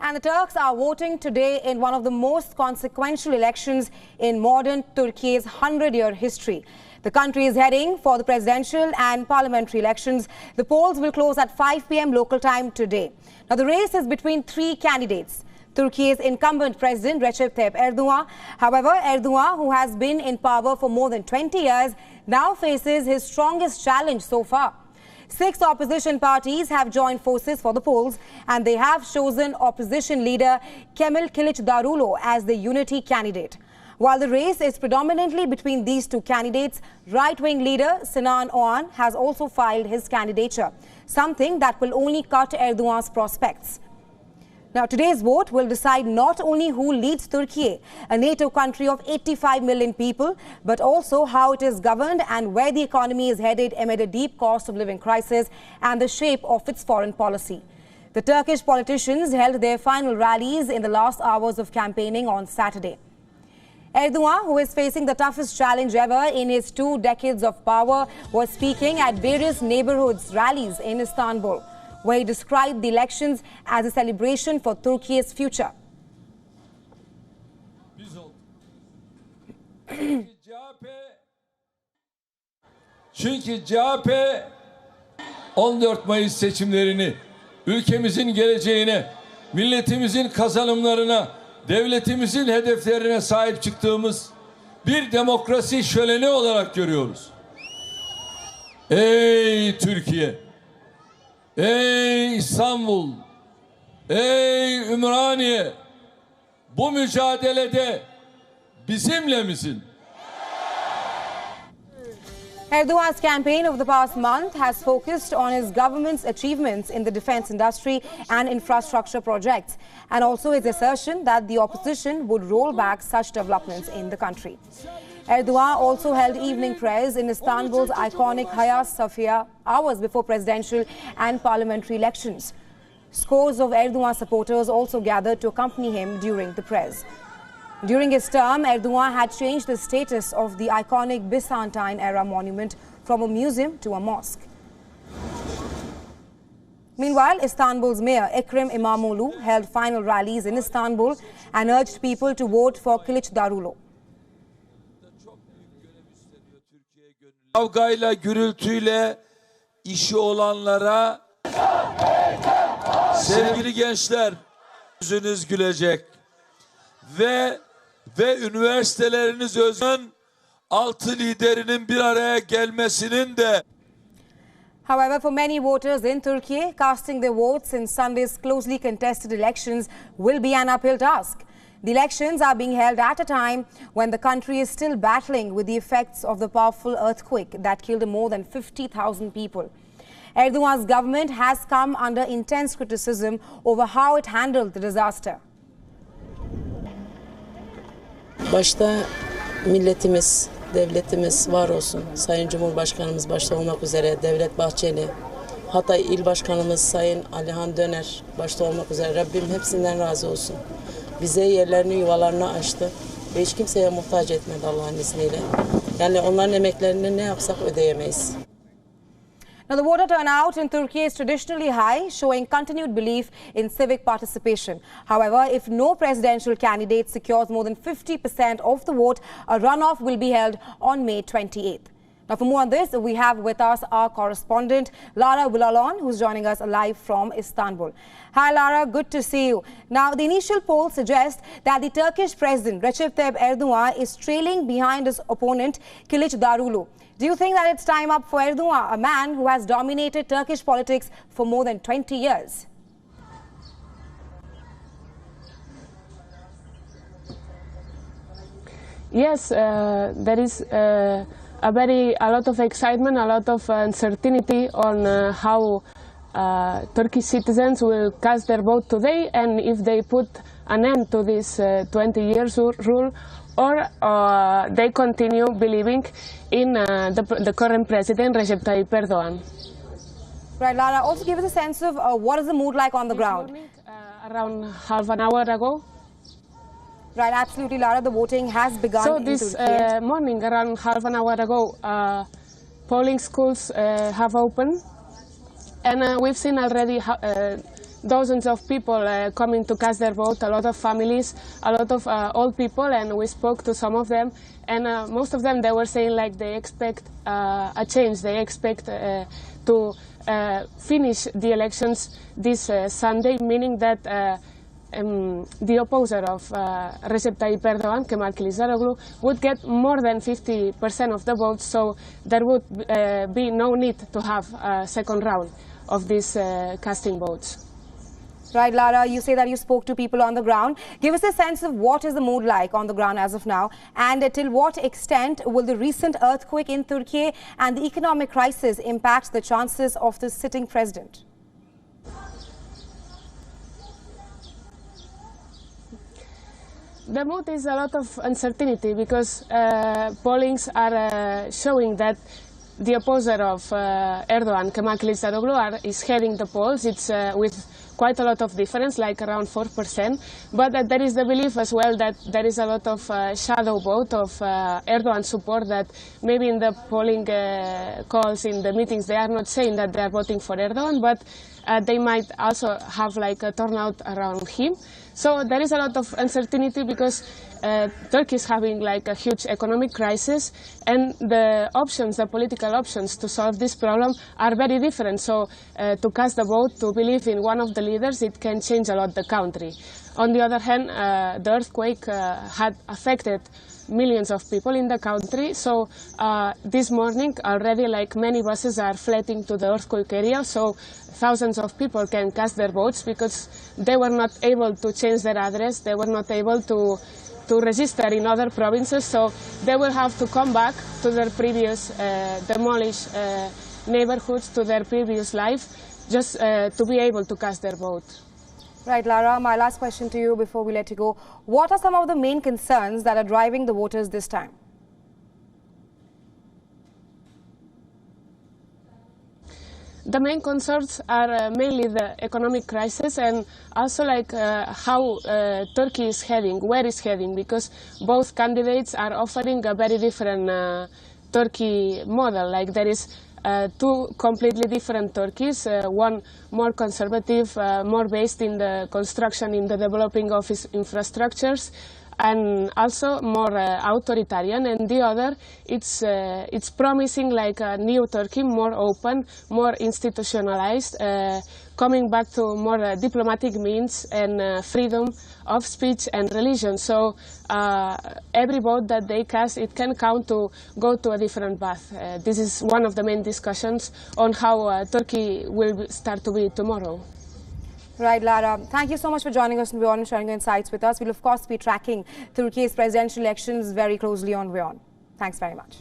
And the Turks are voting today in one of the most consequential elections in modern Turkey's 100-year history. The country is heading for the presidential and parliamentary elections. The polls will close at 5 p.m. local time today. Now, the race is between three candidates. Turkey's incumbent president, Recep Tayyip Erdogan. However, Erdogan, who has been in power for more than 20 years, now faces his strongest challenge so far. 6 opposition parties have joined forces for the polls, and they have chosen opposition leader Kemal Kılıçdaroğlu as the unity candidate. While the race is predominantly between these two candidates, right-wing leader Sinan Oğan has also filed his candidature, something that will only cut Erdogan's prospects. Now, today's vote will decide not only who leads Turkey, a NATO country of 85 million people, but also how it is governed and where the economy is headed amid a deep cost of living crisis and the shape of its foreign policy. The Turkish politicians held their final rallies in the last hours of campaigning on Saturday. Erdogan, who is facing the toughest challenge ever in his 2 decades of power, was speaking at various neighborhoods rallies in Istanbul, where he described the elections as a celebration for Turkey's future. Çünkü CHP 14 Mayıs seçimlerini, ülkemizin geleceğine, milletimizin kazanımlarına, devletimizin hedeflerine sahip çıktığımız bir demokrasi şöleni olarak görüyoruz. Ey Türkiye! Ey İstanbul, ey Ümraniye, bu mücadelede bizimle misin? Erdogan's campaign over the past month has focused on his government's achievements in the defense industry and infrastructure projects, and also his assertion that the opposition would roll back such developments in the country. Erdogan also held evening prayers in Istanbul's iconic Hagia Sophia hours before presidential and parliamentary elections. Scores of Erdogan supporters also gathered to accompany him during the prayers. During his term, Erdogan had changed the status of the iconic Byzantine-era monument from a museum to a mosque. Meanwhile, Istanbul's mayor Ekrem İmamoğlu held final rallies in Istanbul and urged people to vote for Kılıçdaroğlu. Kavgayla, gürültüyle işi olanlara sevgili gençler, yüzünüz gülecek ve üniversiteleriniz özgün 6 liderinin bir araya gelmesinin de. However, for many voters in Turkey, casting their votes in Sunday's closely contested elections will be an uphill task. The elections are being held at a time when the country is still battling with the effects of the powerful earthquake that killed more than 50,000 people. Erdogan's government has come under intense criticism over how it handled the disaster. Başta milletimiz, devletimiz var olsun. Sayın Cumhurbaşkanımız başta olmak üzere Devlet Bahçeli, Hatay İl Başkanımız Sayın Alihan Döner başta olmak üzere Rabbim hepsinden razı olsun. Bize yerlerini, yuvalarını açtı ve hiç kimseye muhtaç etmedi Allah'ın izniyle. Yani onların emeklerini ne yapsak ödeyemeyiz. Now, the voter turnout in Turkey is traditionally high, showing continued belief in civic participation. However, if no presidential candidate secures more than 50% of the vote, a runoff will be held on May 28th. Now, for more on this, we have with us our correspondent, Lara Bulalon, who's joining us live from Istanbul. Hi, Lara. Good to see you. Now, the initial polls suggest that the Turkish president, Recep Tayyip Erdogan, is trailing behind his opponent, Kılıçdaroğlu. Do you think that it's time up for Erdogan, a man who has dominated Turkish politics for more than 20 years? Yes, there is a lot of excitement, a lot of uncertainty on how Turkish citizens will cast their vote today, and if they put an end to this 20 years rule, or they continue believing in the current president, Recep Tayyip Erdogan. Right, Lara, also give us a sense of what is the mood like on the ground? Morning, around half an hour ago. Right, absolutely, Lara, the voting has begun. So this morning, around half an hour ago, polling schools have opened, and we've seen already dozens of people coming to cast their vote, a lot of families, a lot of old people, and we spoke to some of them, and most of them, they were saying like they expect a change, they expect to finish the elections this Sunday, meaning that the opposer of Recep Tayyip Erdogan, Kemal Kılıçdaroğlu, would get more than 50% of the votes, so there would be no need to have a second round of these casting votes. Right, Lara, you say that you spoke to people on the ground. Give us a sense of what is the mood like on the ground as of now, and till what extent will the recent earthquake in Turkey and the economic crisis impact the chances of the sitting president? The mood is a lot of uncertainty because pollings are showing that the opposer of Erdogan, Kemal Kılıçdaroğlu, is heading the polls. It's with quite a lot of difference, like around 4%. But there is the belief as well that there is a lot of shadow vote of Erdogan support, that maybe in the polling calls, in the meetings, they are not saying that they are voting for Erdogan, but they might also have like a turnout around him. So there is a lot of uncertainty because Turkey is having like a huge economic crisis, and the options, the political options to solve this problem are very different. So to cast the vote, to believe in one of the leaders, it can change a lot the country. On the other hand, the earthquake had affected millions of people in the country. So this morning already, like, many buses are fleeing to the earthquake area. So thousands of people can cast their votes because they were not able to change their address. They were not able to register in other provinces. So they will have to come back to their previous demolished neighborhoods, to their previous life, just to be able to cast their vote. Right, Lara, my last question to you before we let you go. What are some of the main concerns that are driving the voters this time? The main concerns are mainly the economic crisis, and also like how Turkey is heading, where it's heading, because both candidates are offering a very different Turkey model. Like, there is two completely different Turkeys, one more conservative, more based in the construction, in the developing of its infrastructures, and also more authoritarian, and the other, it's promising like a new Turkey, more open, more institutionalized, coming back to more diplomatic means and freedom of speech and religion. So every vote that they cast, it can count to go to a different path. This is one of the main discussions on how Turkey will start to be tomorrow. Right, Lara. Thank you so much for joining us on WION and sharing your insights with us. We'll, of course, be tracking Turkey's presidential elections very closely on WION. Thanks very much.